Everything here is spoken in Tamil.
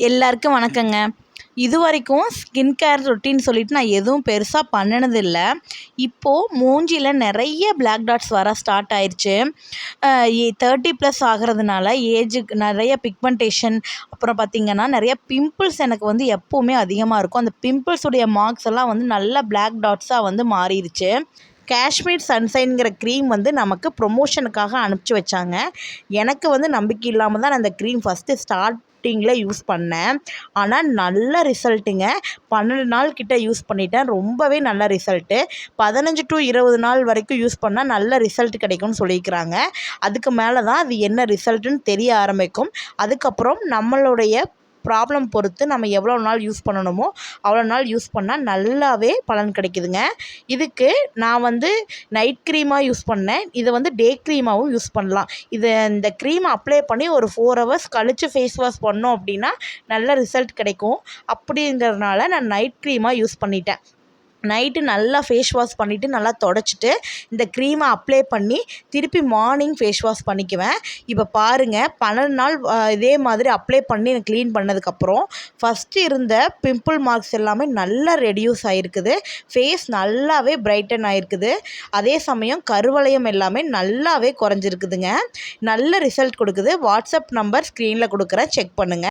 எல்லாருக்கும் வணக்கங்க. இதுவரைக்கும் ஸ்கின் கேர் ரொட்டீன் சொல்லிட்டு நான் எதுவும் பெருசாக பண்ணுனதில்ல. இப்போது மூஞ்சியில் நிறைய பிளாக் டாட்ஸ் வர ஸ்டார்ட் ஆயிடுச்சு. 30+ ஆகிறதுனால ஏஜுக்கு நிறைய பிக்மெண்டேஷன், அப்புறம் பார்த்திங்கன்னா நிறைய பிம்பிள்ஸ் எனக்கு வந்து எப்போவுமே அதிகமாக இருக்கும். அந்த பிம்பிள்ஸுடைய மார்க்ஸ் எல்லாம் வந்து நல்லா பிளாக் டாட்ஸாக வந்து மாறிடுச்சு. காஷ்மீர் சன்ஷைன்கிற க்ரீம் வந்து நமக்கு ப்ரொமோஷனுக்காக அனுப்பிச்சி வச்சாங்க. எனக்கு வந்து நம்பிக்கை இல்லாமல் தான் நான் அந்த க்ரீம் ஃபஸ்ட்டு ஸ்டார்டிங்கில் யூஸ் பண்ணேன். ஆனால் நல்ல ரிசல்ட்டுங்க. 12 நாள் கிட்ட யூஸ் பண்ணிட்டேன். ரொம்பவே நல்ல ரிசல்ட்டு. 15 to 20 நாள் வரைக்கும் யூஸ் பண்ணால் நல்ல ரிசல்ட் கிடைக்கும்னு சொல்லியிருக்கிறாங்க. அதுக்கு மேலே தான் அது என்ன ரிசல்ட்டுன்னு தெரிய ஆரம்பிக்கும். அதுக்கப்புறம் நம்மளுடைய ப்ராப்ளம் பொறுத்து நம்ம எவ்வளோ நாள் யூஸ் பண்ணணுமோ அவ்வளோ நாள் யூஸ் பண்ணால் நல்லாவே பலன் கிடைக்குதுங்க. இதுக்கு நான் வந்து நைட் க்ரீமாக யூஸ் பண்ணேன். இதை வந்து டே க்ரீமாகவும் யூஸ் பண்ணலாம். இந்த க்ரீமை அப்ளை பண்ணி ஒரு 4 hours கழித்து ஃபேஸ் வாஷ் பண்ணோம் அப்படின்னா நல்ல ரிசல்ட் கிடைக்கும். அப்படிங்கிறதுனால நான் நைட் க்ரீமாக யூஸ் பண்ணிட்டேன். நைட்டு நல்லா ஃபேஸ் வாஷ் பண்ணிவிட்டு நல்லா தொடச்சிட்டு இந்த க்ரீமை அப்ளை பண்ணி திருப்பி மார்னிங் ஃபேஸ் வாஷ் பண்ணிக்குவேன். இப்போ பாருங்கள், 12 நாள் இதே மாதிரி அப்ளை பண்ணி க்ளீன் பண்ணதுக்கப்புறம் ஃபஸ்ட்டு இருந்த பிம்பிள் மார்க்ஸ் எல்லாமே நல்லா ரெடியூஸ் ஆகிருக்குது. ஃபேஸ் நல்லாவே பிரைட்டன் ஆகிருக்குது. அதே சமயம் கருவளையம் எல்லாமே நல்லாவே குறைஞ்சிருக்குதுங்க. நல்ல ரிசல்ட் கொடுக்குது. வாட்ஸ்அப் நம்பர் ஸ்க்ரீனில் கொடுக்குறேன், செக் பண்ணுங்கள்.